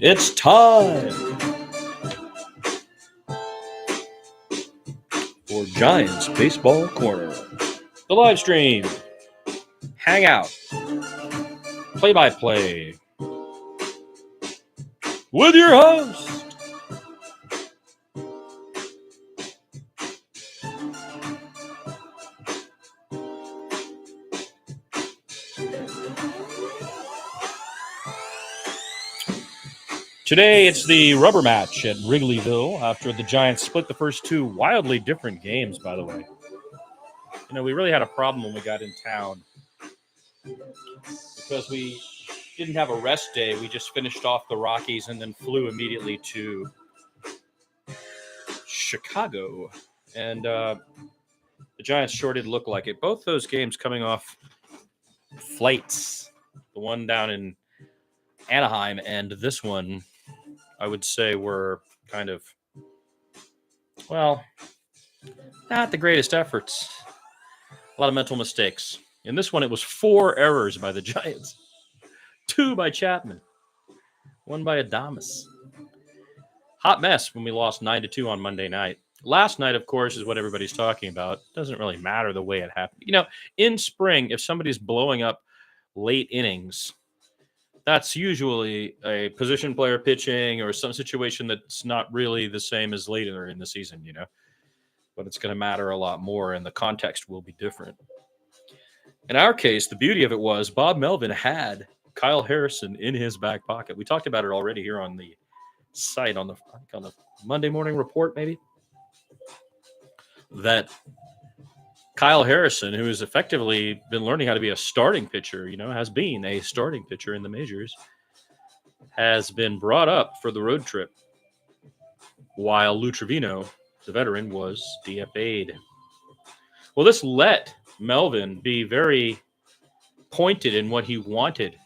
It's time for Giants Baseball Corner. The live stream, hangout, play-by-play with your host, Today, it's the rubber match at Wrigleyville after the Giants split the first two wildly different games, by the way. You know, we really had a problem when we got in town because we didn't have a rest day. We just finished off the Rockies and then flew immediately to Chicago. And the Giants sure did look like it. Both those games coming off flights. The one down in Anaheim and this one, I would say, were kind of, well, not the greatest efforts. A lot of mental mistakes. In this one, it was 4 errors by the Giants. 2 by Chapman. 1 by Adames. Hot mess when we lost 9-2 on Monday night. Last night, of course, is what everybody's talking about. Doesn't really matter the way it happened. You know, in spring, if somebody's blowing up late innings, that's usually a position player pitching or some situation that's not really the same as later in the season, you know. But it's going to matter a lot more, and the context will be different. In our case, the beauty of it was Bob Melvin had Kyle Harrison in his back pocket. We talked about it already here on the site, on the Monday morning report, maybe, that Kyle Harrison, who has effectively been learning how to be a starting pitcher, you know, has been a starting pitcher in the majors, has been brought up for the road trip while Lou Trevino, the veteran, was DFA'd. Well, this let Melvin be very pointed in what he wanted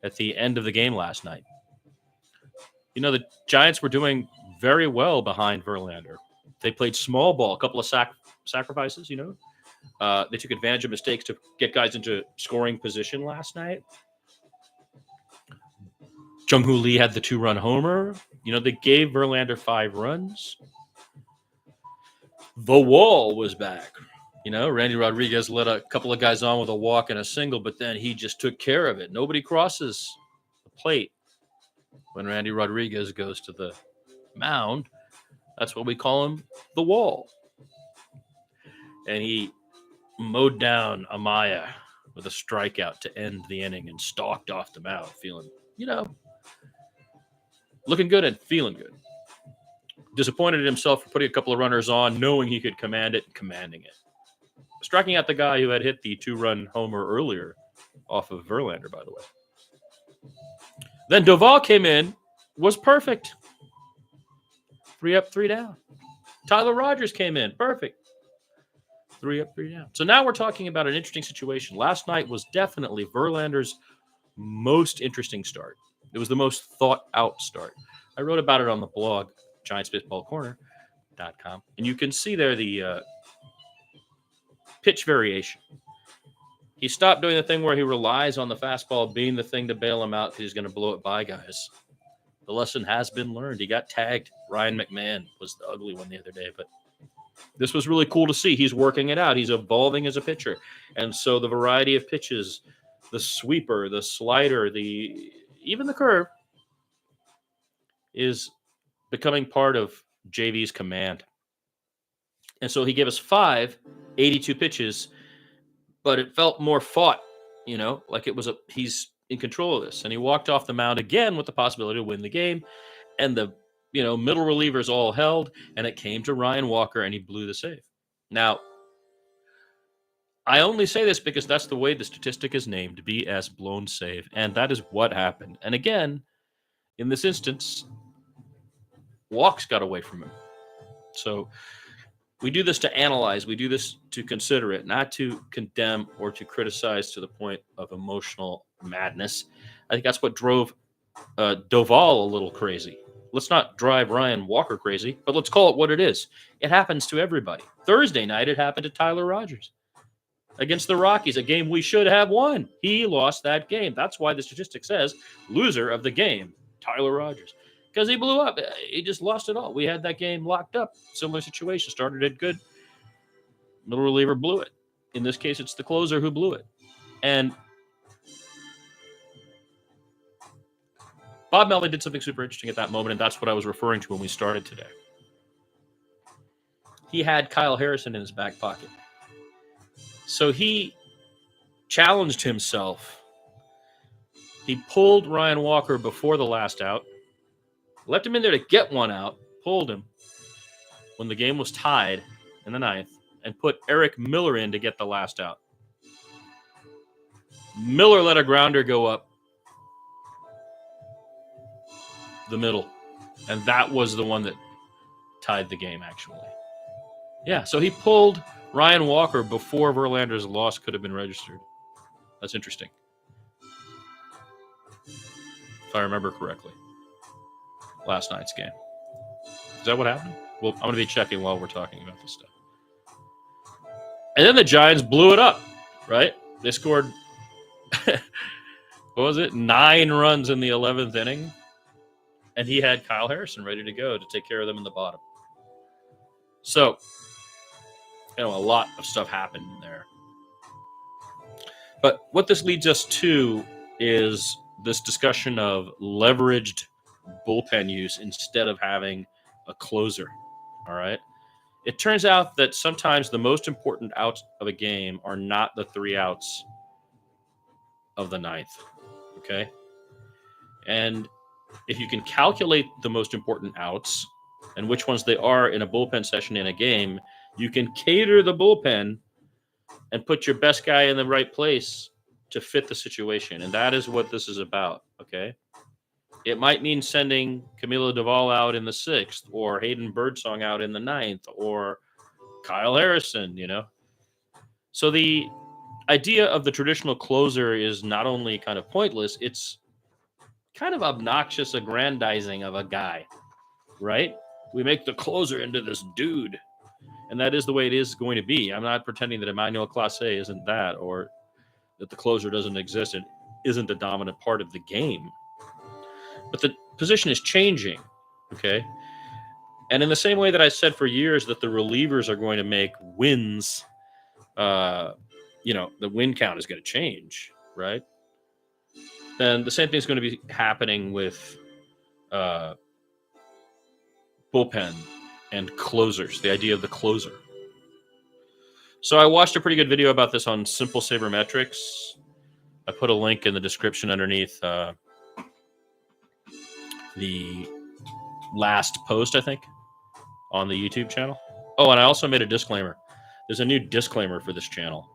at the end of the game last night. You know, the Giants were doing very well behind Verlander. They played small ball, a couple of sacrifices, you know. They took advantage of mistakes to get guys into scoring position last night. Jung-Hoo Lee had the 2-run homer. You know, they gave Verlander 5 runs. The wall was back. You know, Randy Rodriguez let a couple of guys on with a walk and a single, but then he just took care of it. Nobody crosses the plate when Randy Rodriguez goes to the mound. That's what we call him, the wall. And he mowed down Amaya with a strikeout to end the inning and stalked off the mound, feeling, you know, looking good and feeling good. Disappointed in himself for putting a couple of runners on, knowing he could command it and commanding it. Striking out the guy who had hit the 2-run homer earlier off of Verlander, by the way. Then Doval came in, was perfect. 3 up, 3 down. Tyler Rogers came in, perfect. 3 up, 3 down. So now we're talking about an interesting situation. Last night was definitely Verlander's most interesting start. It was the most thought-out start. I wrote about it on the blog, GiantsBaseballCorner.com, and you can see there the pitch variation. He stopped doing the thing where he relies on the fastball being the thing to bail him out because he's going to blow it by guys. The lesson has been learned. He got tagged. Ryan McMahon was the ugly one the other day, but this was really cool to see. He's working it out. He's evolving as a pitcher. And so the variety of pitches, the sweeper, the slider, even the curve is becoming part of JV's command. And so he gave us 5 82 pitches, but it felt more fought, you know, like it was he's in control of this. And he walked off the mound again with the possibility to win the game. And the middle relievers all held, and it came to Ryan Walker, and he blew the save. Now, I only say this because that's the way the statistic is named, BS, blown save, and that is what happened. And again, in this instance, walks got away from him. So we do this to analyze. We do this to consider it, not to condemn or to criticize to the point of emotional madness. I think that's what drove Doval a little crazy. Let's not drive Ryan Walker crazy, but let's call it what it is. It happens to everybody. Thursday night, it happened to Tyler Rogers against the Rockies, a game we should have won. He lost that game. That's why the statistic says loser of the game Tyler Rogers. Because he blew up. He just lost it all. We had that game locked up. Similar situation. Started it good. Middle reliever blew it. In this case, it's the closer who blew it. And Bob Melvin did something super interesting at that moment, and that's what I was referring to when we started today. He had Kyle Harrison in his back pocket. So he challenged himself. He pulled Ryan Walker before the last out, left him in there to get one out, pulled him when the game was tied in the ninth, and put Eric Miller in to get the last out. Miller let a grounder go up the middle, and that was the one that tied the game, actually. Yeah, so he pulled Ryan Walker before Verlander's loss could have been registered. That's interesting. If I remember correctly. Last night's game. Is that what happened? Well, I'm going to be checking while we're talking about this stuff. And then the Giants blew it up, right? They scored, what was it, 9 runs in the 11th inning. And he had Kyle Harrison ready to go to take care of them in the bottom. So, a lot of stuff happened there. But what this leads us to is this discussion of leveraged bullpen use instead of having a closer. All right. It turns out that sometimes the most important outs of a game are not the 3 outs of the ninth. Okay. And if you can calculate the most important outs and which ones they are in a bullpen session in a game, you can cater the bullpen and put your best guy in the right place to fit the situation. And that is what this is about, okay? It might mean sending Camilo Duvall out in the 6th or Hayden Birdsong out in the 9th or Kyle Harrison, So the idea of the traditional closer is not only kind of pointless, it's kind of obnoxious aggrandizing of a guy, right? We make the closer into this dude. And that is the way it is going to be. I'm not pretending that Emmanuel Clase isn't that, or that the closer doesn't exist and isn't a dominant part of the game. But the position is changing, okay? And in the same way that I said for years that the relievers are going to make wins, the win count is going to change, right? Then the same thing is going to be happening with bullpen and closers, the idea of the closer. So I watched a pretty good video about this on Simple Sabermetrics. I put a link in the description underneath the last post, I think, on the YouTube channel. Oh, and I also made a disclaimer. There's a new disclaimer for this channel,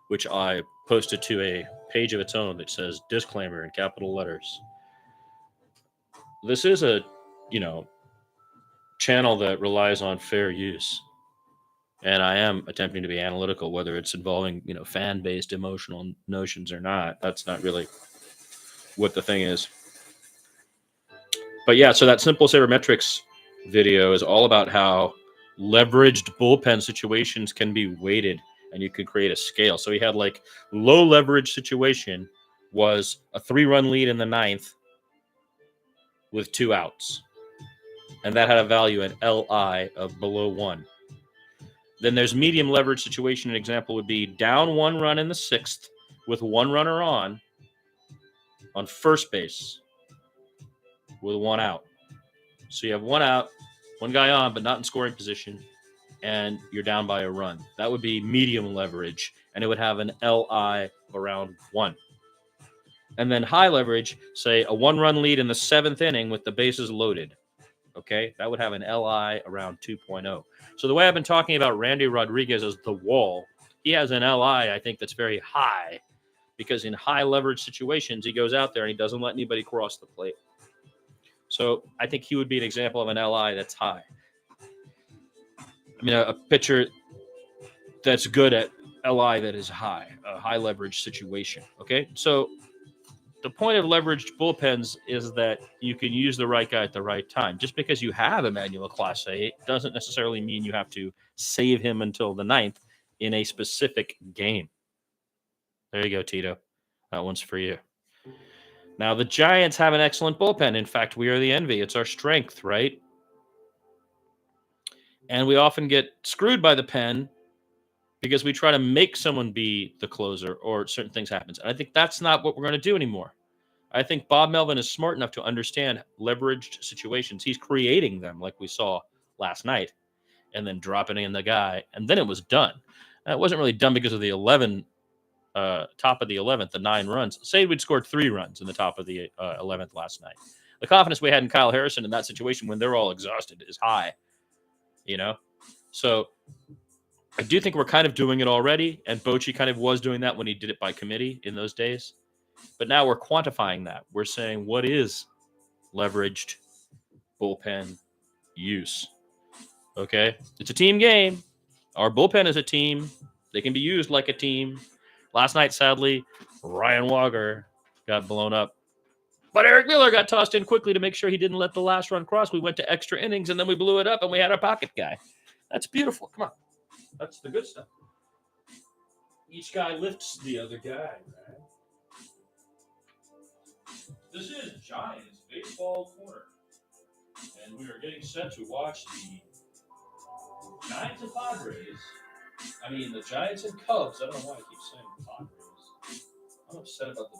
which I posted to a page of its own that says disclaimer in capital letters. This is a, channel that relies on fair use. And I am attempting to be analytical, whether it's involving, fan-based emotional notions or not. That's not really what the thing is. But yeah, so that Simple Sabermetrics video is all about how leveraged bullpen situations can be weighted and you can create a scale. So he had low leverage situation was a 3-run lead in the 9th with 2 outs. And that had a value in LI of below 1. Then there's medium leverage situation. An example would be down 1 run in the 6th with 1 runner on first base with 1 out. So you have 1 out, 1 guy on, but not in scoring position, and you're down by a run. That would be medium leverage, and it would have an LI around 1. And then high leverage, say a 1-run lead in the 7th inning with the bases loaded. Okay, that would have an LI around 2.0. So the way I've been talking about Randy Rodriguez as the wall, he has an LI, I think, that's very high because in high leverage situations, he goes out there and he doesn't let anybody cross the plate. So I think he would be an example of an LI that's high. I mean, a pitcher that's good at LI that is high, a high leverage situation. Okay, so the point of leveraged bullpens is that you can use the right guy at the right time. Just because you have Emmanuel Clase doesn't necessarily mean you have to save him until the 9th in a specific game. There you go, Tito. That one's for you. Now, the Giants have an excellent bullpen. In fact, we are the envy. It's our strength, right? And we often get screwed by the pen because we try to make someone be the closer or certain things happen. And I think that's not what we're going to do anymore. I think Bob Melvin is smart enough to understand leveraged situations. He's creating them like we saw last night and then dropping in the guy. And then it was done. And it wasn't really done because of the top of the 11th, the 9 runs. Say we'd scored 3 runs in the top of the 11th last night. The confidence we had in Kyle Harrison in that situation when they're all exhausted is high, you know? So I do think we're kind of doing it already, and Bochy kind of was doing that when he did it by committee in those days. But now we're quantifying that. We're saying what is leveraged bullpen use? Okay? It's a team game. Our bullpen is a team. They can be used like a team. Last night, sadly, Ryan Walker got blown up. But Eric Miller got tossed in quickly to make sure he didn't let the last run cross. We went to extra innings, and then we blew it up, and we had our pocket guy. That's beautiful. Come on. That's the good stuff. Each guy lifts the other guy, right? This is Giants Baseball Corner. And we are getting set to watch the Giants and Padres. I mean, the Giants and Cubs. I don't know why I keep saying Padres. I'm upset about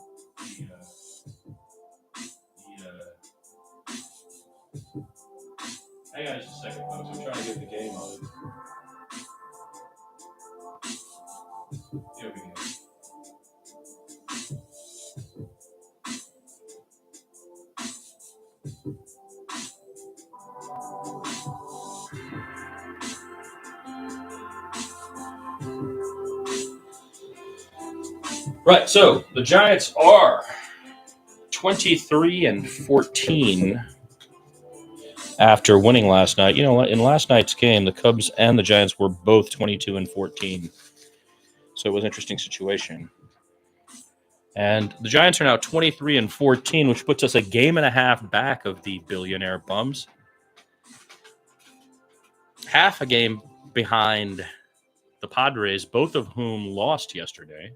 hang on just a second, folks. I'm trying to get the game on. Here we go. Right, so the Giants are 23-14 after winning last night. You know, in last night's game, the Cubs and the Giants were both 22-14. So it was an interesting situation. And the Giants are now 23-14, which puts us a game and a half back of the billionaire bums. Half a game behind the Padres, both of whom lost yesterday.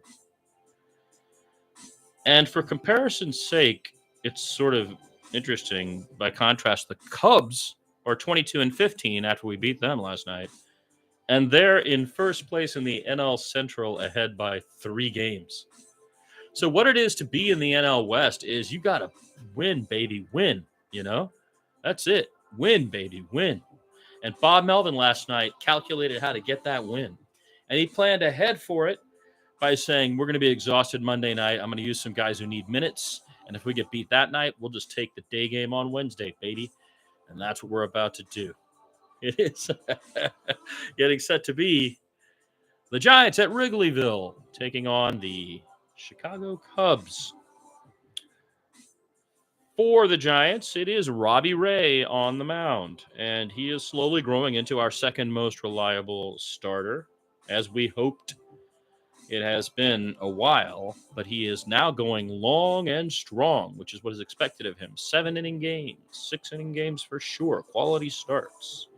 And for comparison's sake, it's sort of interesting. By contrast, the Cubs are 22-15 after we beat them last night. And they're in first place in the NL Central ahead by 3 games. So what it is to be in the NL West is you got to win, baby, win, you know? That's it. Win, baby, win. And Bob Melvin last night calculated how to get that win. And he planned ahead for it by saying, we're going to be exhausted Monday night. I'm going to use some guys who need minutes. And if we get beat that night, we'll just take the day game on Wednesday, baby. And that's what we're about to do. It is getting set to be the Giants at Wrigleyville taking on the Chicago Cubs. For the Giants, it is Robbie Ray on the mound. And he is slowly growing into our second most reliable starter, as we hoped. It has been a while, but he is now going long and strong, which is what is expected of him. 7-inning games, 6-inning games for sure. Quality starts.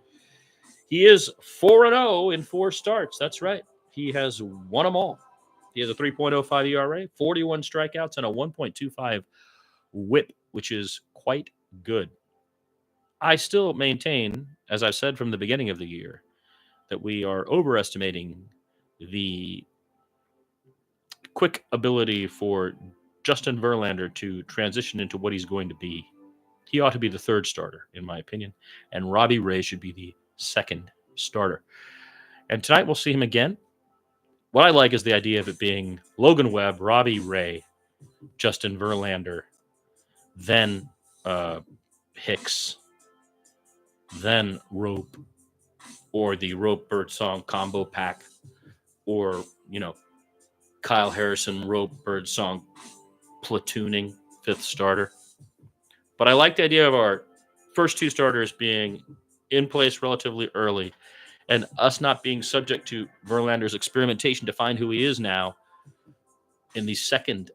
He is 4-0 in 4 starts. That's right. He has won them all. He has a 3.05 ERA, 41 strikeouts, and a 1.25 whip, which is quite good. I still maintain, as I've said from the beginning of the year, that we are overestimating the quick ability for Justin Verlander to transition into what he's going to be. He ought to be the 3rd starter, in my opinion, and Robbie Ray should be the 2nd starter. And tonight we'll see him again. What I like is the idea of it being Logan Webb, Robbie Ray, Justin Verlander, then Hicks, then Rope, or the Rope Birdsong combo pack, or, you know, Kyle Harrison, Rope, Birdsong, platooning 5th starter. But I like the idea of our first 2 starters being in place relatively early and us not being subject to Verlander's experimentation to find who he is now in the 2nd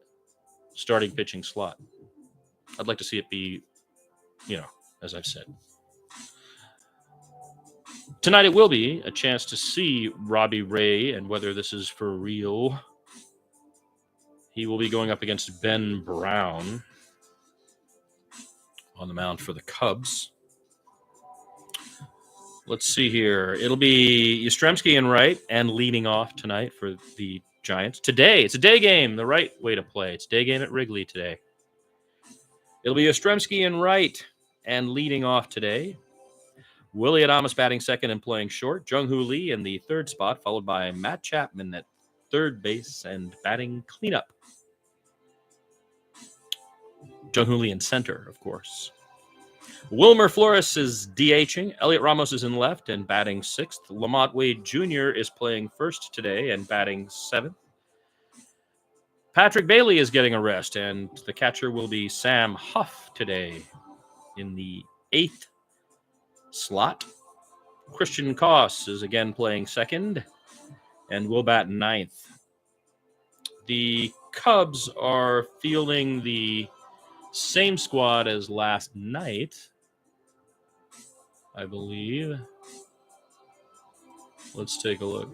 starting pitching slot. I'd like to see it be, you know, as I've said. Tonight it will be a chance to see Robbie Ray, and whether this is for real. He will be going up against Ben Brown. on the mound for the Cubs. Let's see here. It'll be Yastrzemski in right and leading off tonight for the Giants. Today, it's a day game, the right way to play. It's a day game at Wrigley today. It'll be Yastrzemski in right and leading off today. Willie Adames batting second and playing short. Jung-Hoo Lee in the third spot, followed by Matt Chapman at third base and batting cleanup. Jung-Hoo Lee in center, of course. Wilmer Flores is DHing. Elliot Ramos is in left and batting sixth. Lamont Wade Jr. is playing first today and batting seventh. Patrick Bailey is getting a rest, and the catcher will be Sam Huff today in the eighth slot. Christian Koss is again playing second and will bat ninth. The Cubs are fielding the same squad as last night, I believe. Let's take a look.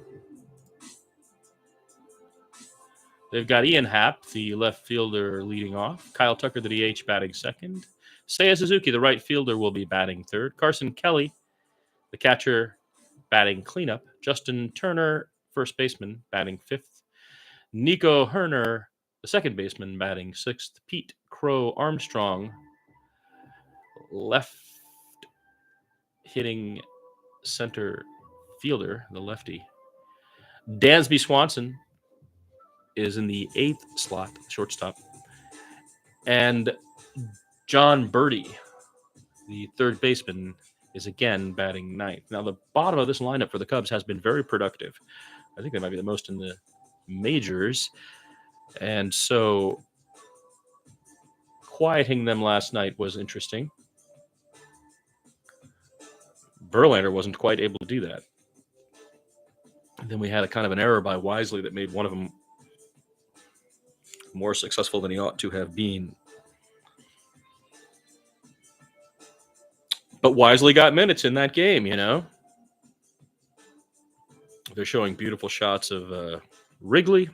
They've got Ian Happ, the left fielder, leading off. Kyle Tucker, the DH, batting second. Seiya Suzuki, the right fielder, will be batting third. Carson Kelly, the catcher, batting cleanup. Justin Turner, first baseman, batting fifth. Nico Herner, the second baseman, batting sixth. Pete Crow Armstrong, left hitting center fielder, the lefty. Dansby Swanson is in the eighth slot, shortstop. And John Birdie, the third baseman, is again batting ninth. Now, the bottom of this lineup for the Cubs has been very productive. I think they might be the most in the majors. And so quieting them last night was interesting. Verlander wasn't quite able to do that. And then we had a kind of an error by Wisely that made one of them more successful than he ought to have been. But Wisely got minutes in that game, you know. They're showing beautiful shots of Wrigley.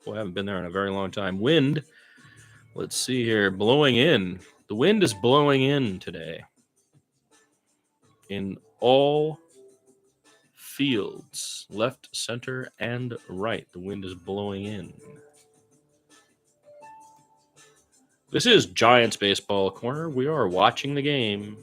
Boy, I haven't been there in a very long time. Wind, let's see here, blowing in. The wind is blowing in today. In all fields, left, center, and right, the wind is blowing in. This is Giants Baseball Corner. We are watching the game.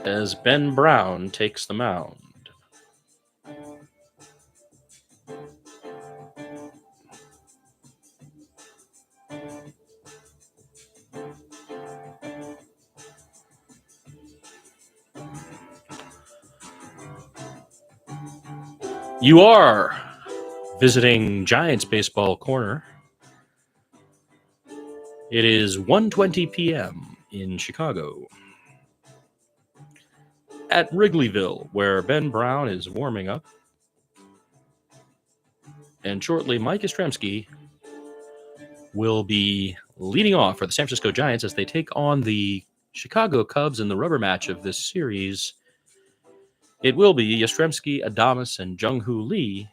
As Ben Brown takes the mound. You are visiting Giants Baseball Corner. It is 1:20 p.m. in Chicago at Wrigleyville, where Ben Brown is warming up. And shortly, Mike Yastrzemski will be leading off for the San Francisco Giants as they take on the Chicago Cubs in the rubber match of this series. It will be Yastrzemski, Adames, and Jung-Hoo Lee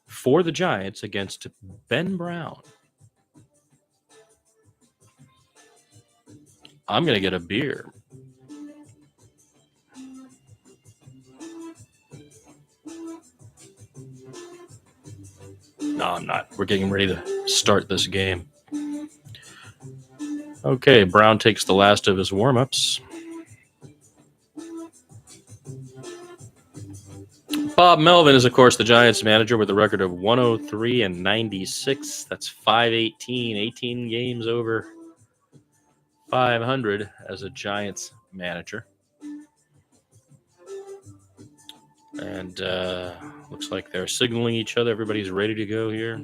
for the Giants against Ben Brown. I'm going to get a beer. No, I'm not. We're getting ready to start this game. Okay, Brown takes the last of his warm-ups. Bob Melvin is, of course, the Giants manager with a record of 103-96. That's 518, 18 games over 500 as a Giants manager. And looks like they're signaling each other. Everybody's ready to go here.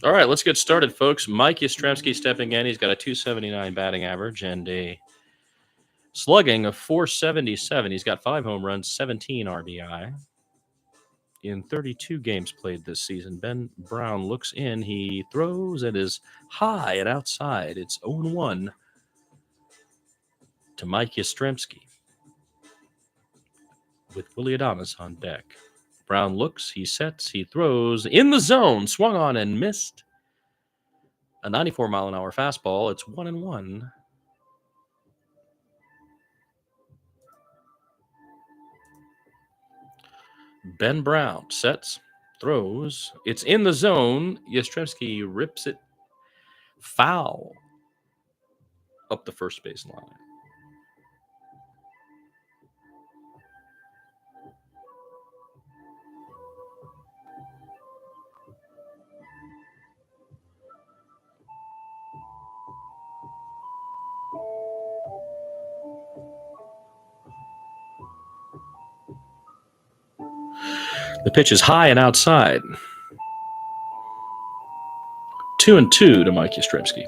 All right, let's get started, folks. Mike Yastrzemski stepping in. He's got a .279 batting average and a slugging of .477. He's got 5 home runs, 17 RBI. in 32 games played this season. Ben Brown looks in. He throws and is high and outside. It's 0-1 to Mike Yastrzemski with Willie Adames on deck. Brown looks, he sets, he throws in the zone, swung on and missed. A 94-mile-an-hour fastball. It's 1-1. Ben Brown sets, throws. It's in the zone. Yastrzemski rips it foul up the first base line. The pitch is high and outside. 2-2 to Mike Yastrzemski.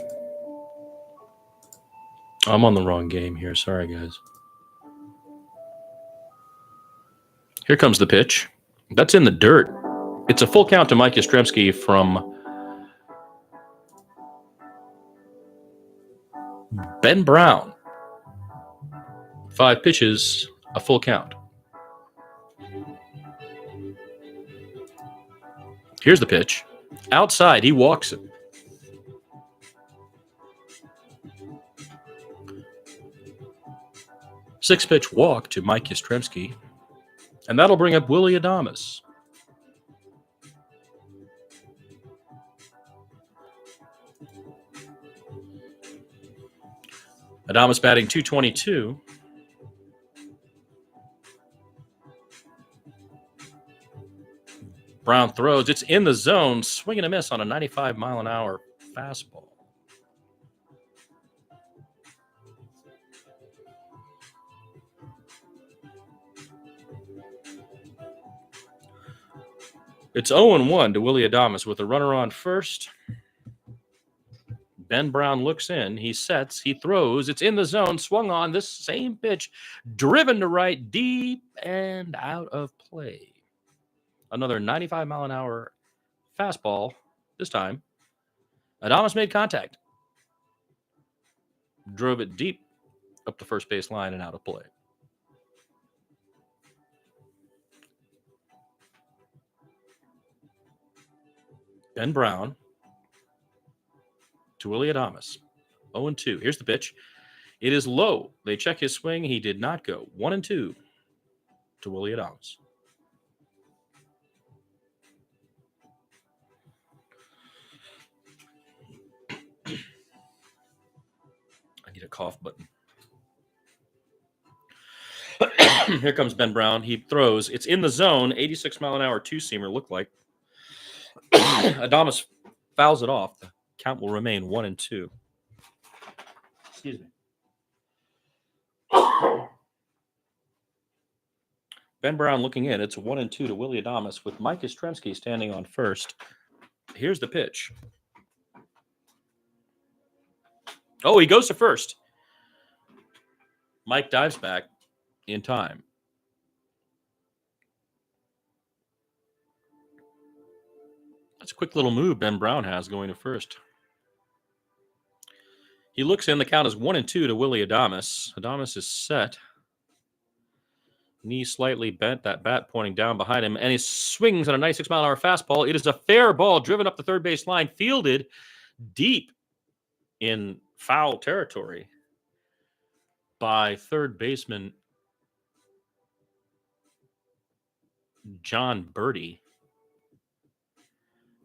I'm on the wrong game here. Sorry, guys. Here comes the pitch. That's in the dirt. It's a full count to Mike Yastrzemski from Ben Brown. 5 pitches, a full count. Here's the pitch. Outside, he walks it. Six-pitch walk to Mike Yastrzemski. And that'll bring up Willie Adames. Adames batting .222. Brown throws. It's in the zone. Swing and a miss on a 95-mile-an-hour fastball. It's 0-1 to Willie Adames with a runner on first. Ben Brown looks in. He sets. He throws. It's in the zone. Swung on. This same pitch. Driven to right. Deep and out of play. Another 95-mile-an-hour fastball. This time, Adames made contact. Drove it deep up the first base line and out of play. Ben Brown to Willie Adames. 0-2. Here's the pitch. It is low. They check his swing. He did not go. 1-2 to Willie Adames. I need a cough button. Here comes Ben Brown. He throws. It's in the zone. 86-mile-an-hour two-seamer looked like. Adames fouls it off. The count will remain 1-2. Excuse me. Ben Brown looking in. It's 1-2 to Willie Adames with Mike Yastrzemski standing on first. Here's the pitch. Oh, he goes to first. Mike dives back in time. That's a quick little move Ben Brown has going to first. He looks in. The count is 1-2 to Willie Adames. Adames is set. Knee slightly bent, that bat pointing down behind him, and he swings on a 96-mile-an-hour fastball. It is a fair ball driven up the third base line, fielded deep in foul territory by third baseman John Birdie.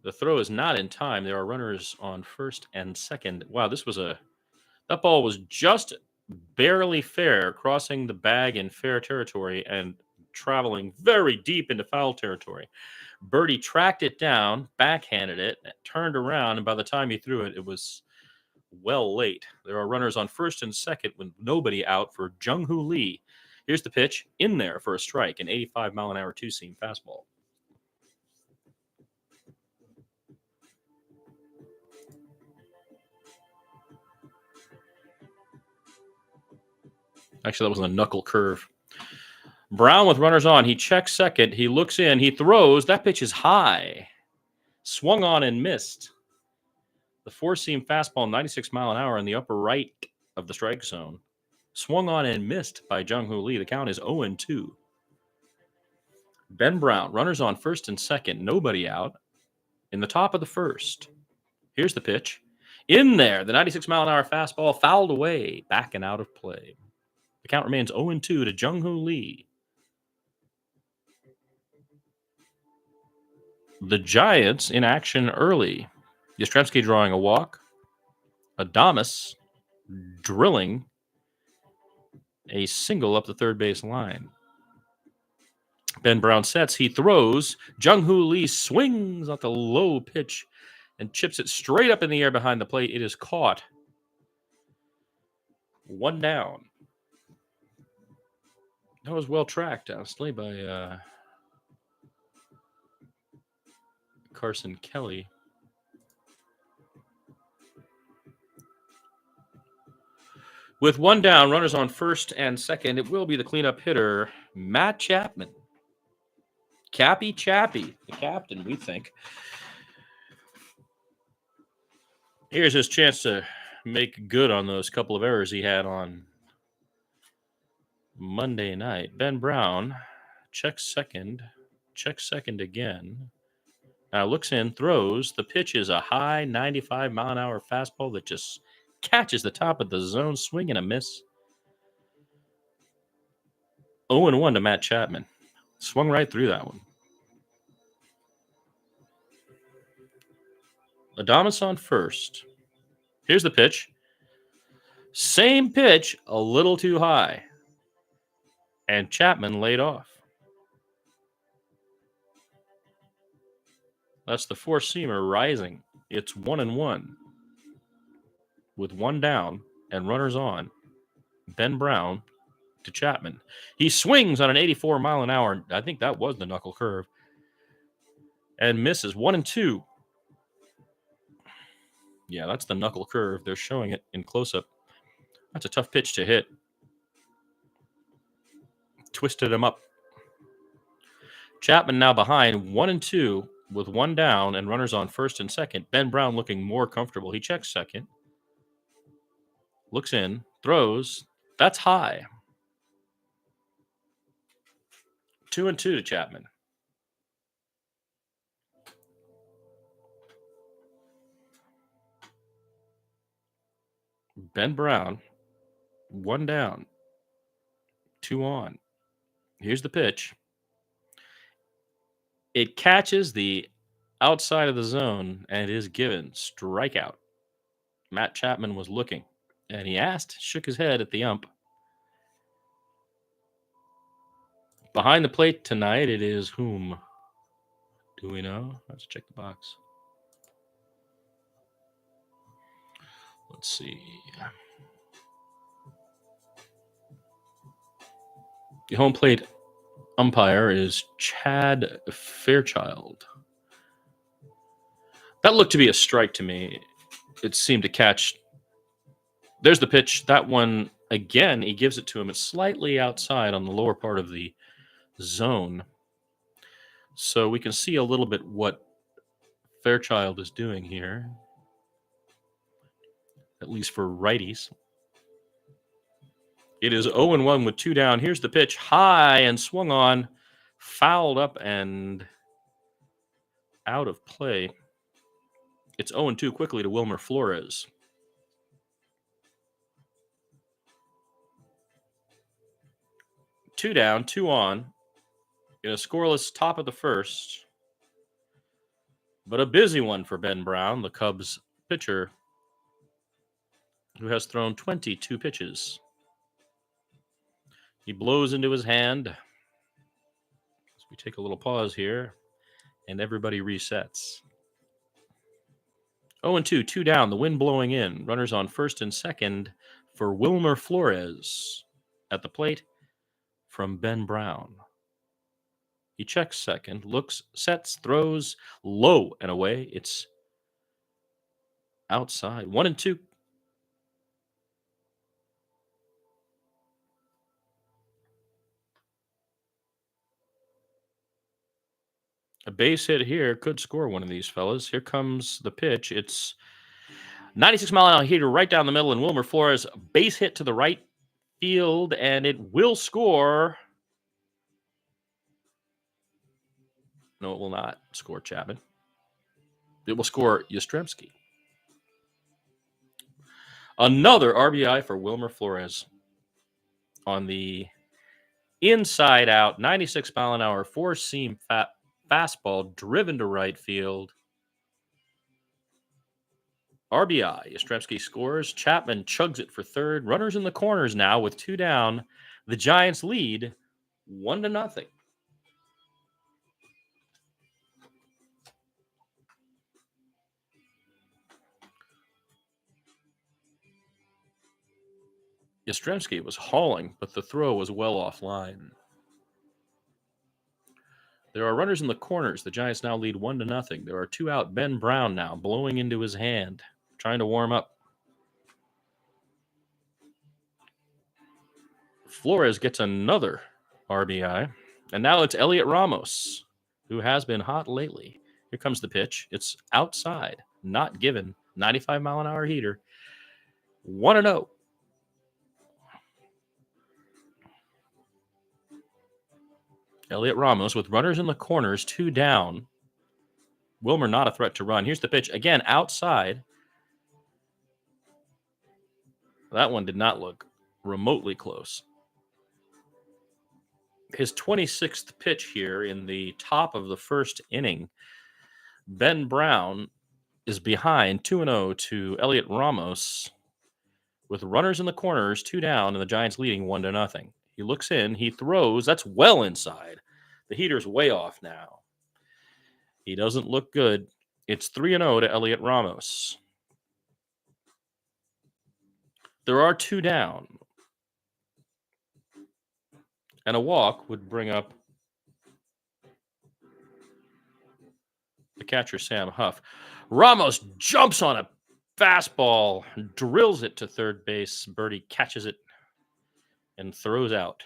The throw is not in time. There are runners on first and second. Wow, that ball was just barely fair, crossing the bag in fair territory and traveling very deep into foul territory. Birdie tracked it down, backhanded it, turned around, and by the time he threw it, it was well late. There are runners on first and second with nobody out for Jung-Hoo Lee. Here's the pitch in there for a strike, an 85-mile-an-hour two-seam fastball. Actually, that was a knuckle curve. Brown with runners on. He checks second. He looks in. He throws. That pitch is high. Swung on and missed. The four-seam fastball, 96 mile an hour in the upper right of the strike zone. Swung on and missed by Jung-Hoo Lee. The count is 0-2. Ben Brown, runners on first and second. Nobody out. In the top of the first. Here's the pitch. In there, the 96 mile an hour fastball fouled away, back and out of play. The count remains 0-2 to Jung-Hoo Lee. The Giants in action early. Yastrzemski drawing a walk. Adames drilling a single up the third base line. Ben Brown sets. He throws. Jung-Hoo Lee swings at the low pitch and chips it straight up in the air behind the plate. It is caught. One down. That was well tracked, honestly, by Carson Kelly. With one down, runners on first and second, it will be the cleanup hitter, Matt Chapman. Cappy Chappy, the captain, we think. Here's his chance to make good on those couple of errors he had on Monday night. Ben Brown checks second again. Now looks in, throws. The pitch is a high 95 mile an hour fastball that just catches the top of the zone, swing and a miss. 0-1 to Matt Chapman. Swung right through that one. Adames on first. Here's the pitch. Same pitch, a little too high. And Chapman laid off. That's the four-seamer rising. It's 1-1. With one down and runners on, Ben Brown to Chapman. He swings on an 84 mile an hour. I think that was the knuckle curve. And misses. 1-2. Yeah, that's the knuckle curve. They're showing it in close-up. That's a tough pitch to hit. Twisted him up. Chapman now behind 1-2 with one down and runners on first and second. Ben Brown looking more comfortable. He checks second. Looks in. Throws. That's high. 2-2 to Chapman. Ben Brown, one down, two on. Here's the pitch. It catches the outside of the zone and is given strikeout. Matt Chapman was looking, and he shook his head at the ump. Behind the plate tonight, it is whom? Do we know? Let's check the box. Let's see. The home plate umpire is Chad Fairchild. That looked to be a strike to me. It seemed to catch. There's the pitch. That one, again, he gives it to him. It's slightly outside on the lower part of the zone. So we can see a little bit what Fairchild is doing here, at least for righties. It is 0-1 with two down. Here's the pitch. High and swung on. Fouled up and out of play. It's 0-2 quickly to Wilmer Flores. Two down, two on. In a scoreless top of the first. But a busy one for Ben Brown, the Cubs pitcher, who has thrown 22 pitches. He blows into his hand. So we take a little pause here, and everybody resets. 0-2, two down, the wind blowing in. Runners on first and second for Wilmer Flores. At the plate from Ben Brown. He checks second, looks, sets, throws, low and away. It's outside. 1-2. A base hit here could score one of these fellas. Here comes the pitch. It's 96-mile-an-hour heater right down the middle, and Wilmer Flores base hit to the right field, and it will score. No, it will not score Chapman. It will score Yastrzemski. Another RBI for Wilmer Flores on the inside out, 96-mile-an-hour, four-seam fastball driven to right field. RBI. Yastrzemski scores. Chapman chugs it for third. Runners in the corners now with 2 down. The Giants lead 1-0. Yastrzemski was hauling, but the throw was well offline. There are runners in the corners. The Giants now lead 1-0. There are 2 out. Ben Brown now blowing into his hand, trying to warm up. Flores gets another RBI. And now it's Elliot Ramos, who has been hot lately. Here comes the pitch. It's outside, not given. 95-mile-an-hour heater. 1-0. Elliot Ramos with runners in the corners, 2 down. Wilmer not a threat to run. Here's the pitch. Again, outside. That one did not look remotely close. His 26th pitch here in the top of the first inning. Ben Brown is behind 2-0 to Elliot Ramos with runners in the corners, 2 down, and the Giants leading 1-0. He looks in, he throws. That's well inside. The heater's way off now. He doesn't look good. It's 3-0 to Elliot Ramos. There are 2 down. And a walk would bring up the catcher, Sam Huff. Ramos jumps on a fastball, drills it to third base. Birdie catches it and throws out.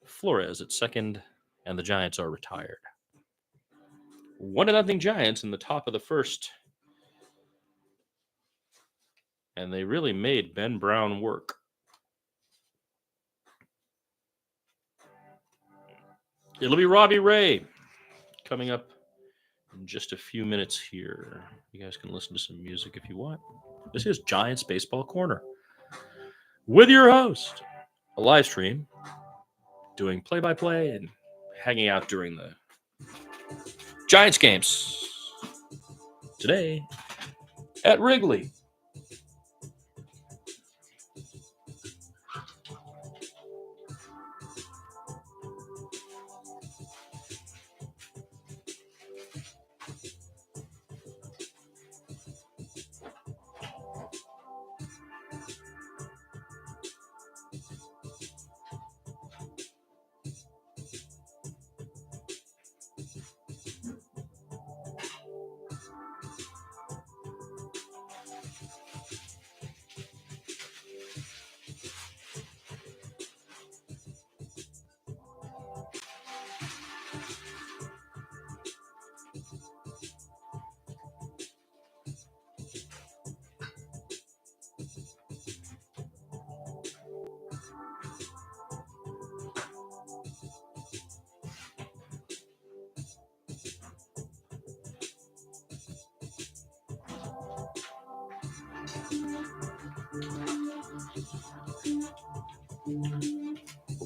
Flores at second, and the Giants are retired. 1-0 Giants in the top of the first. And they really made Ben Brown work. It'll be Robbie Ray coming up in just a few minutes here. You guys can listen to some music if you want. This is Giants Baseball Corner with your host, a live stream, doing play-by-play and hanging out during the Giants games today at Wrigley.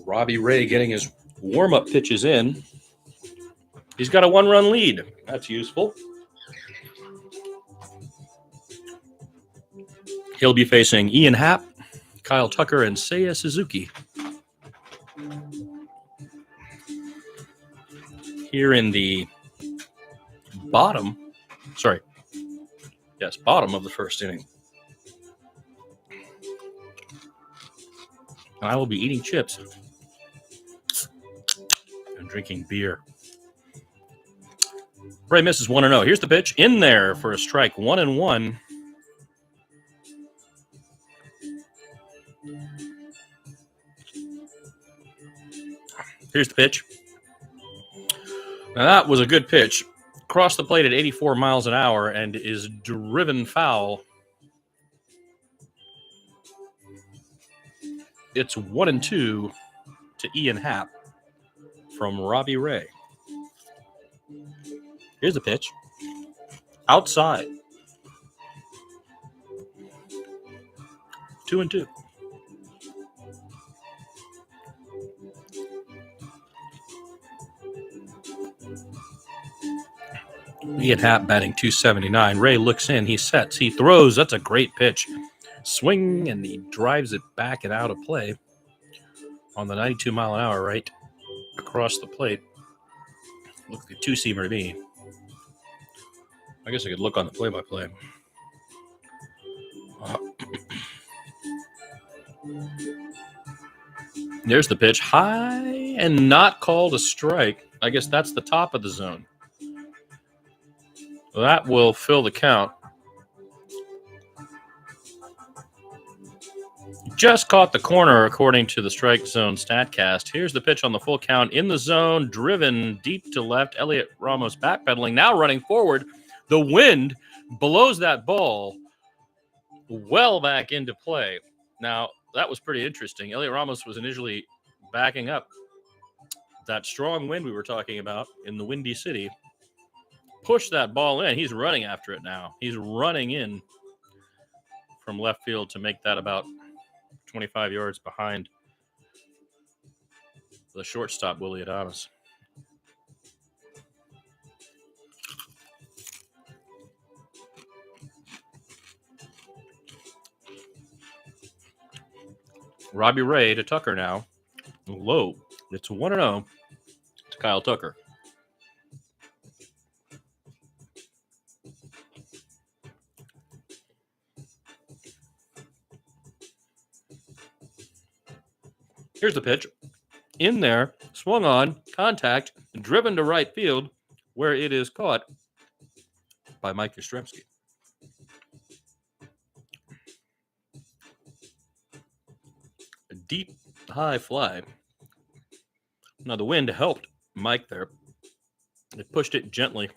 Robbie Ray getting his warm-up pitches in. He's got a 1-run lead. That's useful. He'll be facing Ian Happ, Kyle Tucker, and Seiya Suzuki. Here in the bottom of the first inning. And I will be eating chips and drinking beer. Ray misses 1-0. Here's the pitch. In there for a strike. 1-1. Here's the pitch. Now that was a good pitch. Crossed the plate at 84 miles an hour and is driven foul. It's 1-2 to Ian Happ from Robbie Ray. Here's the pitch. Outside. 2-2. Ian Happ batting .279. Ray looks in. He sets. He throws. That's a great pitch. Swing, and he drives it back and out of play on the 92 mile an hour right across the plate. Look like a two-seamer to me. I guess I could look on the play-by-play. There's the pitch. High and not called a strike. I guess that's the top of the zone. That will fill the count. Just caught the corner according to the strike zone StatCast. Here's the pitch on the full count in the zone, driven deep to left. Elliot Ramos backpedaling, now running forward. The wind blows that ball well back into play. Now, that was pretty interesting. Elliot Ramos was initially backing up. That strong wind we were talking about in the Windy City pushed that ball in. He's running after it now. He's running in from left field to make that about 25 yards behind the shortstop, Willie Adames. Robbie Ray to Tucker now. Low. It's 1-0 to Kyle Tucker. Here's the pitch. In there, swung on, contact, driven to right field, where it is caught by Mike Yastrzemski. A deep, high fly. Now, the wind helped Mike there. It pushed it gently.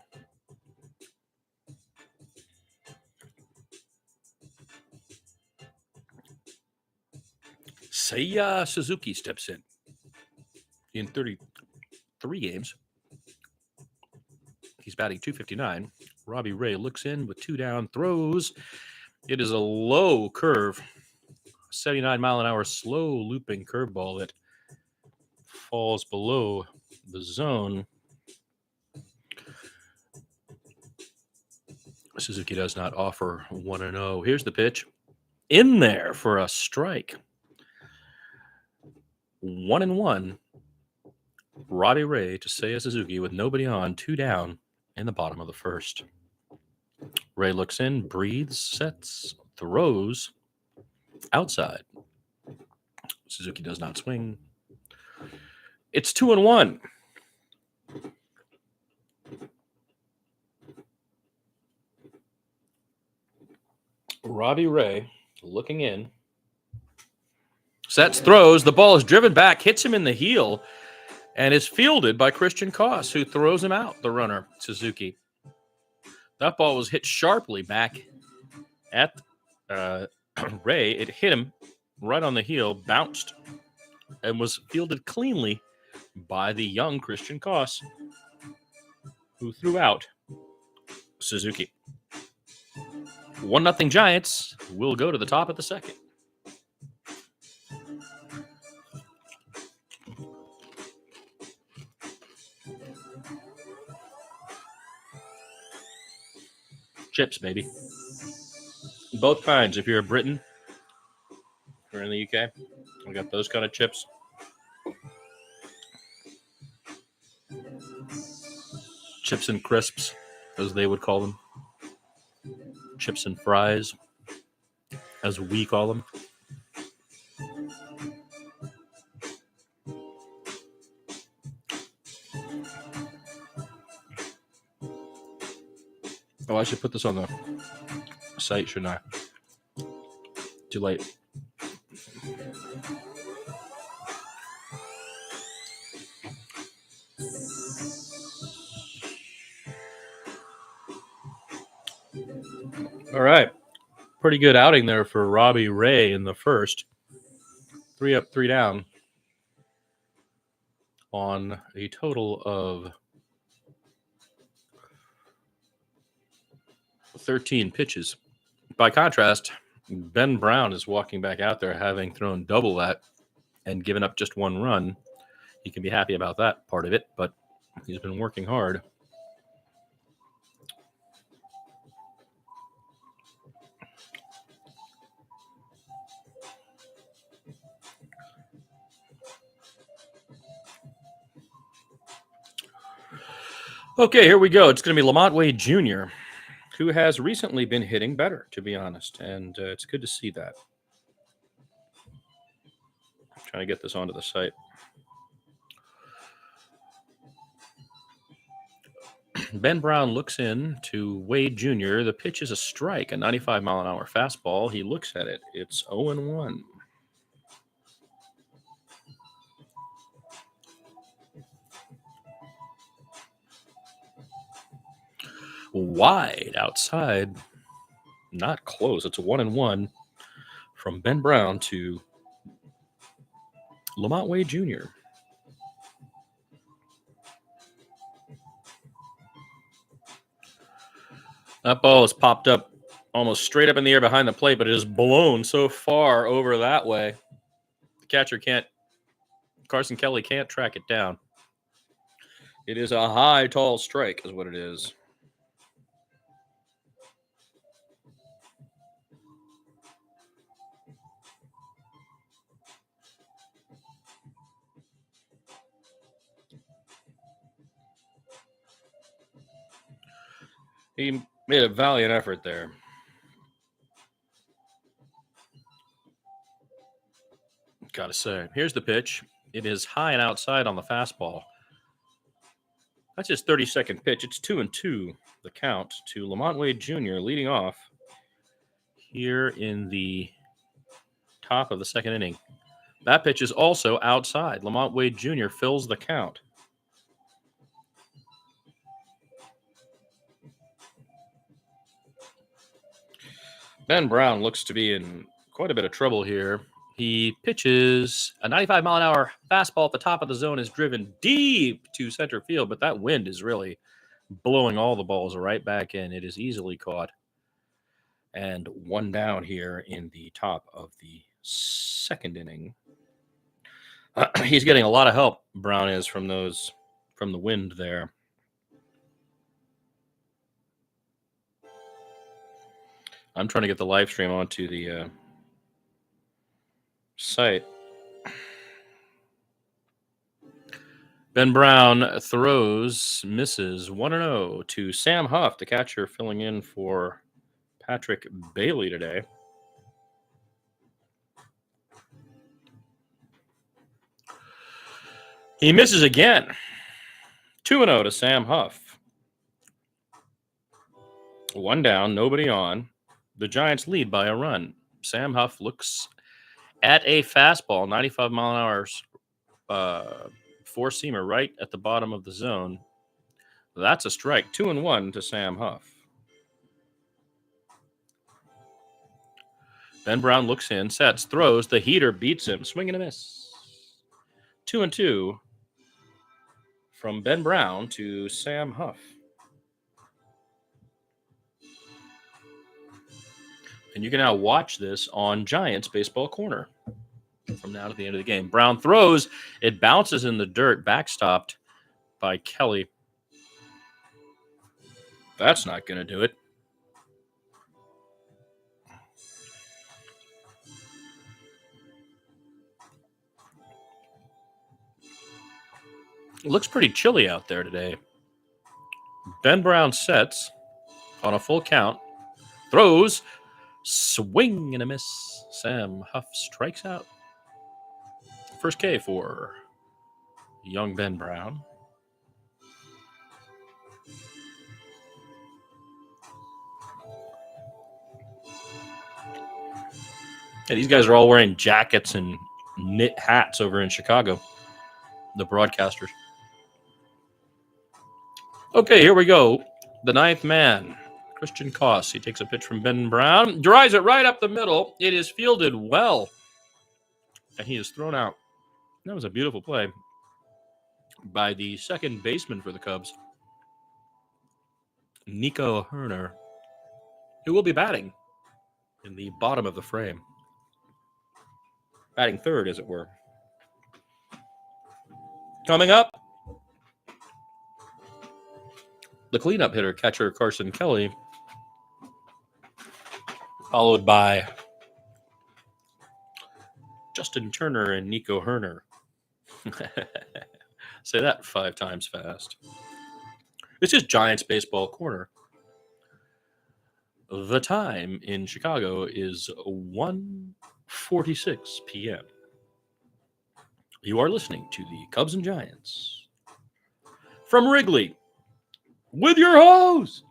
Seiya Suzuki steps in 33 games. He's batting .259. Robbie Ray looks in with 2 down, throws. It is a low curve, 79 mile an hour slow looping curveball that falls below the zone. Suzuki does not offer 1-0. Here's the pitch. In there for a strike. 1-1. Robbie Ray to Seiya Suzuki with nobody on, 2 down in the bottom of the first. Ray looks in, breathes, sets, throws, outside. Suzuki does not swing. It's 2-1. Robbie Ray looking in. Sets, throws. The ball is driven back, hits him in the heel, and is fielded by Christian Koss, who throws him out, the runner, Suzuki. That ball was hit sharply back at Ray. It hit him right on the heel, bounced, and was fielded cleanly by the young Christian Koss, who threw out Suzuki. 1-0 Giants will go to the top of the second. Chips, baby. Both kinds. If you're a Briton or in the UK, we got those kind of chips. Chips and crisps, as they would call them. Chips and fries, as we call them. Oh, I should put this on the site, shouldn't I? Too late. All right. Pretty good outing there for Robbie Ray in the first. 3 up, 3 down on a total of 13 pitches. By contrast, Ben Brown is walking back out there having thrown double that and given up just 1 run. He can be happy about that part of it, but he's been working hard. Okay, here we go. It's going to be Lamont Wade Jr., who has recently been hitting better, to be honest, and it's good to see that. I'm trying to get this onto the site. Ben Brown looks in to Wade Jr. The pitch is a strike, a 95-mile-an-hour fastball. He looks at it. It's 0-1. Wide outside. Not close. It's a 1-1 from Ben Brown to Lamont Wade Jr. That ball is popped up almost straight up in the air behind the plate, but it is blown so far over that way. The catcher can't, Carson Kelly can't track it down. It is a high, tall strike is what it is. He made a valiant effort there. Gotta say. Here's the pitch. It is high and outside on the fastball. That's his 32nd pitch. It's 2-2, the count to Lamont Wade Jr. leading off here in the top of the second inning. That pitch is also outside. Lamont Wade Jr. fills the count. Ben Brown looks to be in quite a bit of trouble here. He pitches a 95-mile-an-hour fastball at the top of the zone is driven deep to center field, but that wind is really blowing all the balls right back in. It is easily caught. And 1 down here in the top of the second inning. He's getting a lot of help, Brown is, from the wind there. I'm trying to get the live stream onto the site. Ben Brown throws, misses 1-0 to Sam Huff, the catcher filling in for Patrick Bailey today. He misses again. 2-0 to Sam Huff. 1 down, nobody on. The Giants lead by a run. Sam Huff looks at a fastball, 95-mile-an-hour four-seamer right at the bottom of the zone. That's a strike. 2-1 to Sam Huff. Ben Brown looks in, sets, throws. The heater beats him. Swing and a miss. 2-2 from Ben Brown to Sam Huff. And you can now watch this on Giants Baseball Corner from now to the end of the game. Brown throws. It bounces in the dirt, backstopped by Kelly. That's not going to do it. It looks pretty chilly out there today. Ben Brown sets on a full count. Throws. Swing and a miss. Sam Huff strikes out. First K for young Ben Brown. Yeah, these guys are all wearing jackets and knit hats over in Chicago, the broadcasters. Okay, here we go. The ninth man, Christian Koss. He takes a pitch from Ben Brown. Drives it right up the middle. It is fielded well. And he is thrown out. That was a beautiful play by the second baseman for the Cubs, Nico Herner, who will be batting in the bottom of the frame. Batting third, as it were. Coming up, the cleanup hitter, catcher Carson Kelly, followed by Justin Turner and Nico Herner. Say that 5 times fast. This is Giants Baseball Corner. The time in Chicago is 1:46 p.m. You are listening to the Cubs and Giants from Wrigley with your host,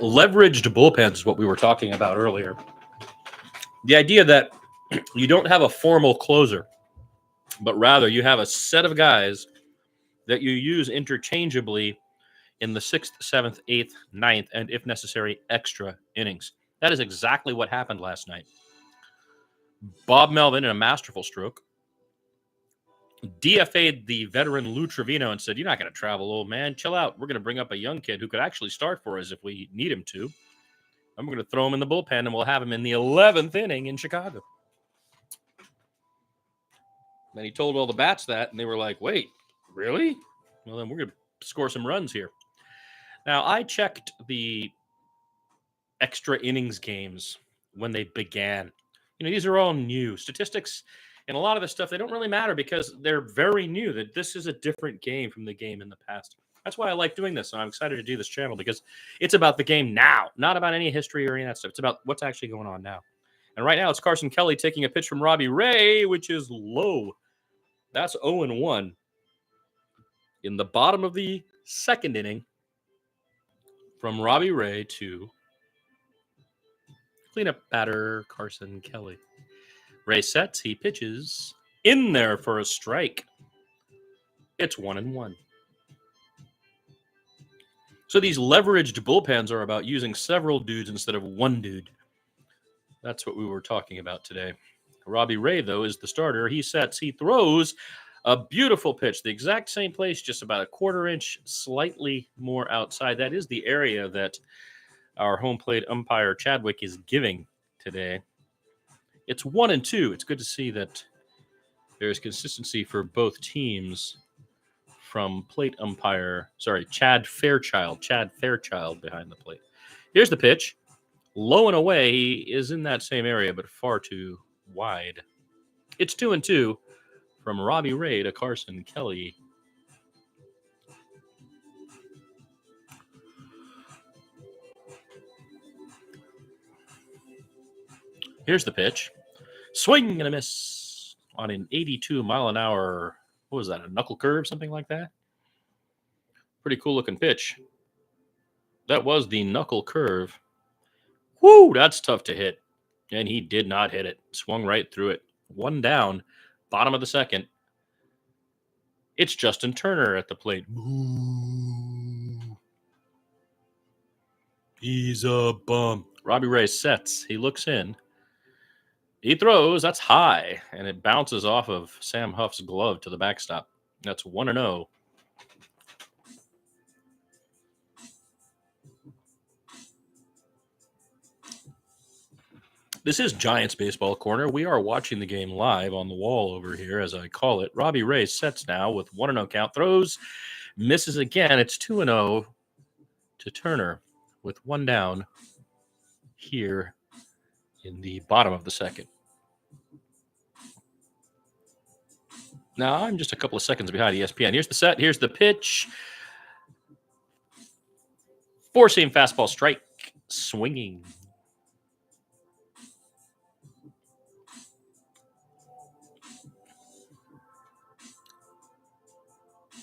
leveraged bullpens is what we were talking about earlier. The idea that you don't have a formal closer, but rather you have a set of guys that you use interchangeably in the 6th, 7th, 8th, 9th, and if necessary, extra innings. That is exactly what happened last night. Bob Melvin, in a masterful stroke, DFA'd the veteran Lou Trevino and said, "You're not going to travel, old man. Chill out. We're going to bring up a young kid who could actually start for us if we need him to. And we're going to throw him in the bullpen, and we'll have him in the 11th inning in Chicago." Then he told all the bats that, and they were like, "Wait, really? Well, then we're going to score some runs here." Now, I checked the extra innings games when they began. These are all new. Statistics and a lot of this stuff, they don't really matter because they're very new. That this is a different game from the game in the past. That's why I like doing this, and I'm excited to do this channel because it's about the game now, not about any history or any of that stuff. It's about what's actually going on now. And right now, it's Carson Kelly taking a pitch from Robbie Ray, which is low. That's 0-1 in the bottom of the 2nd inning from Robbie Ray to cleanup batter Carson Kelly. Ray sets. He pitches in there for a strike. It's 1-1. So these leveraged bullpens are about using several dudes instead of one dude. That's what we were talking about today. Robbie Ray, though, is the starter. He sets. He throws a beautiful pitch. The exact same place, just about a 1/4 inch, slightly more outside. That is the area that our home plate umpire Chadwick is giving today. It's 1-2. It's good to see that there's consistency for both teams from plate umpire, Chad Fairchild behind the plate. Here's the pitch. Low and away. He is in that same area, but far too wide. It's 2-2 from Robbie Ray to Carson Kelly. Here's the pitch. Swing and a miss on an 82-mile-an-hour, what was that, a knuckle curve, something like that? Pretty cool-looking pitch. That was the knuckle curve. Woo, that's tough to hit. And he did not hit it. Swung right through it. 1 down, bottom of the 2nd. It's Justin Turner at the plate. Ooh. He's a bum. Robbie Ray sets. He looks in. He throws. That's high, and it bounces off of Sam Huff's glove to the backstop. That's 1-0. This is Giants Baseball Corner. We are watching the game live on the wall over here, as I call it. Robbie Ray sets now with 1-0 count. Throws, misses again. It's 2-0 to Turner with 1 down here in the bottom of the 2nd. Now, I'm just a couple of seconds behind ESPN. Here's the set. Here's the pitch. 4-seam fastball strike. Swinging.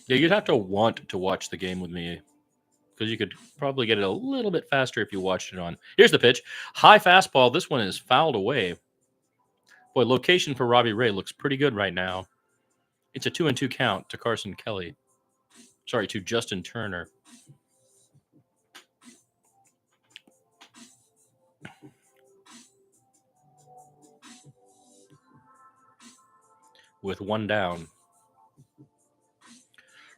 Yeah, you'd have to want to watch the game with me because you could probably get it a little bit faster if you watched it on. Here's the pitch. High fastball. This one is fouled away. Boy, location for Robbie Ray looks pretty good right now. It's a 2-2 count to Carson Kelly. Sorry, to Justin Turner. With one down.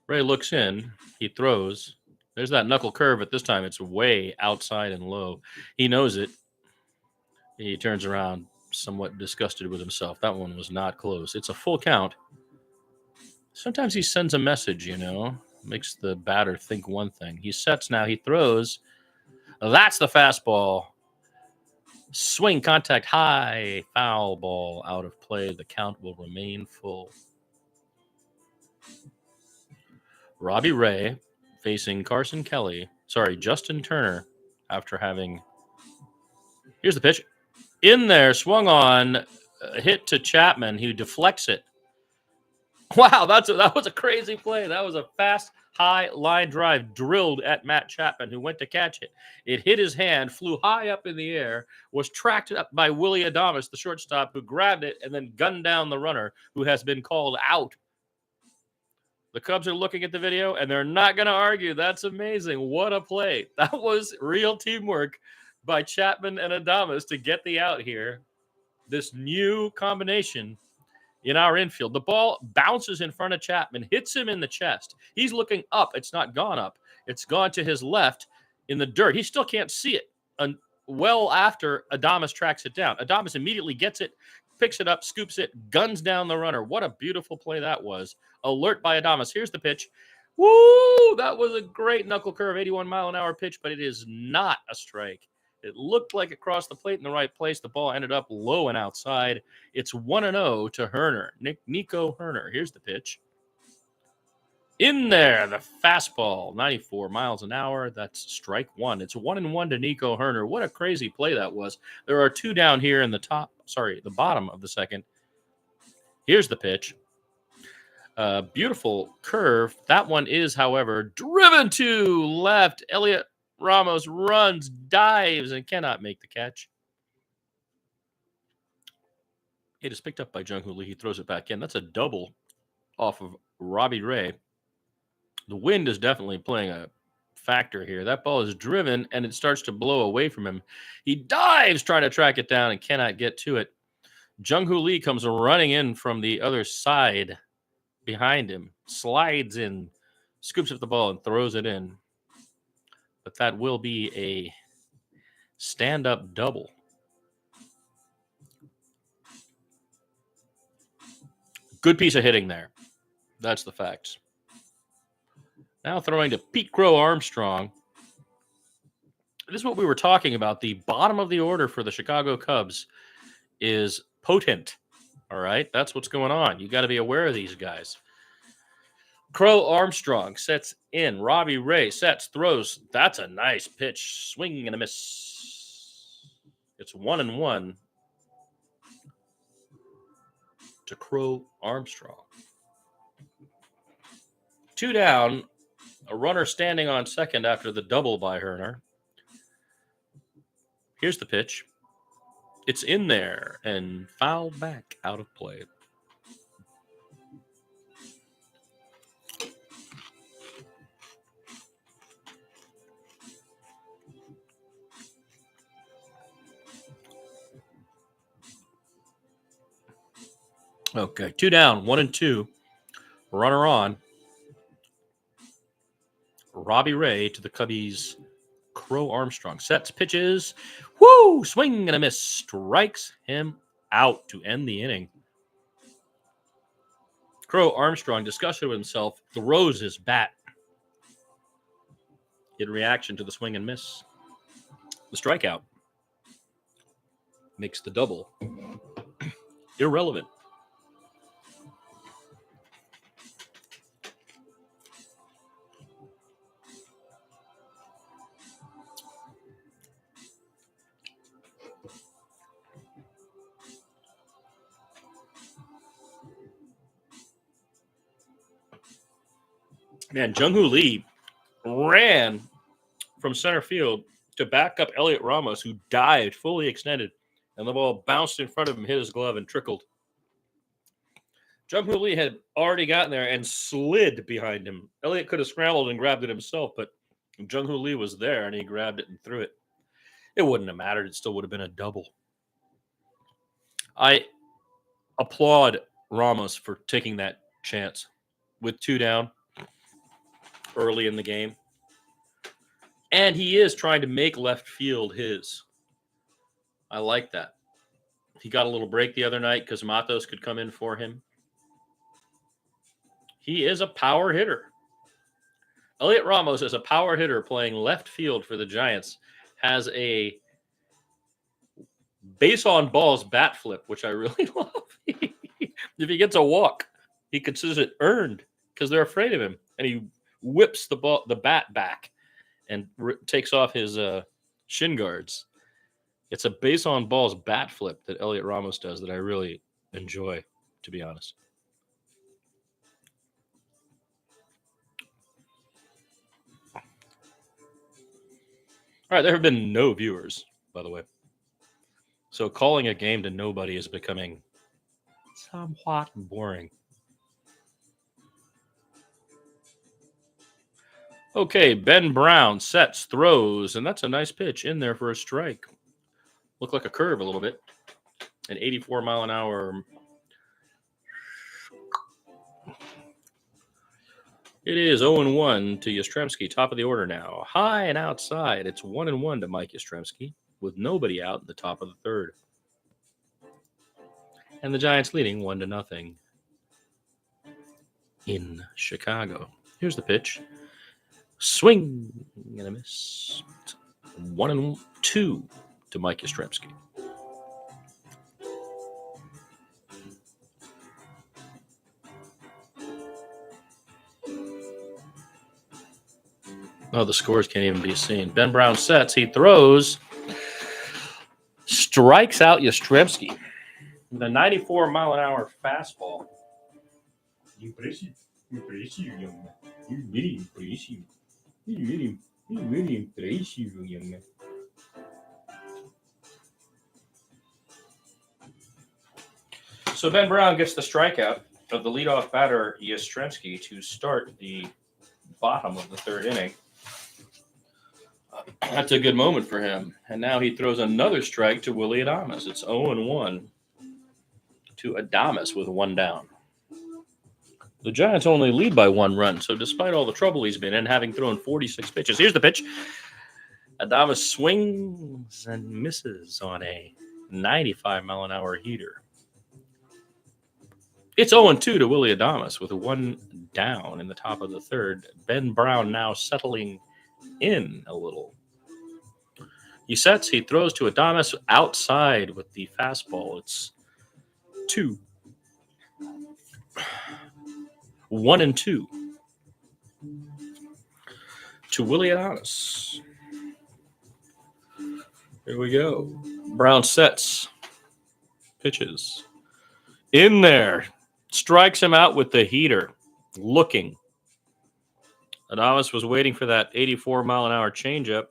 Ray looks in. He throws. There's that knuckle curve, but this time it's way outside and low. He knows it. He turns around, somewhat disgusted with himself. That one was not close. It's a full count. Sometimes he sends a message, you know, makes the batter think one thing. He sets now. He throws. That's the fastball. Swing, contact, high, foul ball out of play. The count will remain full. Robbie Ray facing Carson Kelly. Sorry, Justin Turner after having. Here's the pitch. In there, swung on, hit to Chapman, who deflects it. Wow, that was a crazy play. That was a fast, high line drive drilled at Matt Chapman, who went to catch it. It hit his hand, flew high up in the air, was tracked up by Willie Adames, the shortstop, who grabbed it and then gunned down the runner, who has been called out. The Cubs are looking at the video, and they're not going to argue. That's amazing. What a play. That was real teamwork by Chapman and Adames to get the out here. This new combination in our infield. The ball bounces in front of Chapman, hits him in the chest. He's looking up. It's not gone up. It's gone to his left in the dirt. He still can't see it well after Adames tracks it down. Adames immediately gets it, picks it up, scoops it, guns down the runner. What a beautiful play that was. Alert by Adames. Here's the pitch. Woo! That was a great knuckle curve, 81-mile-an-hour pitch, but it is not a strike. It looked like it crossed the plate in the right place. The ball ended up low and outside. It's 1-0 to Herner. Nico Herner. Here's the pitch. In there, the fastball, 94 miles an hour. That's strike one. It's 1-1 to Nico Herner. What a crazy play that was. There are two down here in the bottom of the second. Here's the pitch. Beautiful curve. That one is, however, driven to left. Elliot Ramos runs, dives, and cannot make the catch. It is picked up by Jung Hoo Lee. He throws it back in. That's a double off of Robbie Ray. The wind is definitely playing a factor here. That ball is driven, and it starts to blow away from him. He dives trying to track it down and cannot get to it. Jung Hoo Lee comes running in from the other side behind him, slides in, scoops up the ball, and throws it in. But that will be a stand-up double. Good piece of hitting there. That's the facts. Now throwing to Pete Crow Armstrong. This is what we were talking about. The bottom of the order for the Chicago Cubs is potent. All right? That's what's going on. You got to be aware of these guys. Crow Armstrong sets in. Robbie Ray sets, throws. That's a nice pitch. Swing and a miss. It's 1-1 to Crow Armstrong. Two down. A runner standing on second after the double by Herner. Here's the pitch. It's in there and fouled back out of play. Okay, two down, 1-2. Runner on. Robbie Ray to the Cubbies. Crow Armstrong sets, pitches. Woo! Swing and a miss. Strikes him out to end the inning. Crow Armstrong, disgusted with himself, throws his bat in reaction to the swing and miss. The strikeout makes the double irrelevant. Man, Jung Hoo Lee ran from center field to back up Elliot Ramos, who dived fully extended, and the ball bounced in front of him, hit his glove, and trickled. Jung-Hoo Lee had already gotten there and slid behind him. Elliot could have scrambled and grabbed it himself, but Jung-Hoo Lee was there, and he grabbed it and threw it. It wouldn't have mattered. It still would have been a double. I applaud Ramos for taking that chance with 2 down early in the game. And he is trying to make left field his. I like that. He got a little break the other night because Matos could come in for him. He is a power hitter. Elliot Ramos, as a power hitter playing left field for the Giants, has a base on balls bat flip, which I really love. If he gets a walk, he considers it earned because they're afraid of him, and he whips the bat back and takes off his shin guards. It's a base on balls bat flip that Elliot Ramos does that I really enjoy, to be honest. All right, there have been no viewers, by the way. So calling a game to nobody is becoming somewhat boring. Okay, Ben Brown sets, throws, and that's a nice pitch in there for a strike. Looked like a curve a little bit. An 84-mile-an-hour. It is 0-1 to Yastrzemski, top of the order now. High and outside. It's 1-1 to Mike Yastrzemski, with nobody out in the top of the third. And the Giants leading 1-0 in Chicago. Here's the pitch. Swing and a miss. 1-2 to Mike Yastrzemski. Oh, the scores can't even be seen. Ben Brown sets. He throws. Strikes out Yastrzemski. The 94-mile-an-hour fastball. Impressive, young man. You're really impressive. You're really impressive, young man. So Ben Brown gets the strikeout of the leadoff batter, Yastrzemski, to start the bottom of the third inning. That's a good moment for him. And now he throws another strike to Willie Adames. It's 0-1 to Adames with 1 down. The Giants only lead by 1 run, so despite all the trouble he's been in, having thrown 46 pitches, here's the pitch. Adames swings and misses on a 95-mile-an-hour heater. It's 0-2 to Willie Adames with 1 down in the top of the third. Ben Brown now settling in a little. He sets, he throws to Adames outside with the fastball. It's 1-2 to Willie Adames. Here we go. Brown sets, pitches. In there. Strikes him out with the heater. Looking. Adames was waiting for that 84-mile-an-hour changeup.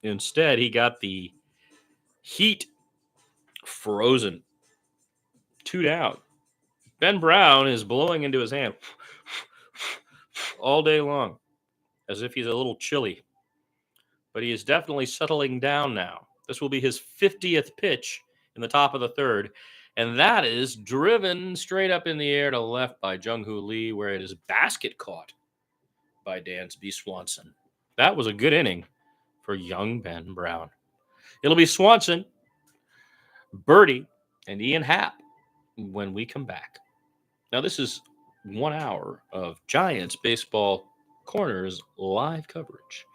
Instead, he got the heat frozen. 2 down. Ben Brown is blowing into his hand all day long, as if he's a little chilly. But he is definitely settling down now. This will be his 50th pitch in the top of the third. And that is driven straight up in the air to left by Jung-Hoo Lee, where it is basket caught by Dansby Swanson. That was a good inning for young Ben Brown. It'll be Swanson, Birdie, and Ian Happ when we come back. Now, this is 1 hour of Giants Baseball Corners live coverage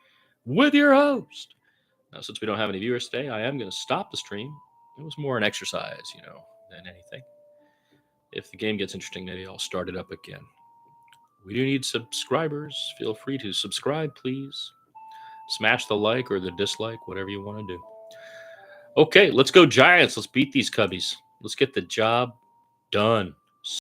with your host. Now, since we don't have any viewers today, I am going to stop the stream. It was more an exercise, than anything. If the game gets interesting, maybe I'll start it up again. We do need subscribers. Feel free to subscribe, please. Smash the like or the dislike, whatever you want to do. Okay, let's go Giants. Let's beat these Cubbies. Let's get the job done.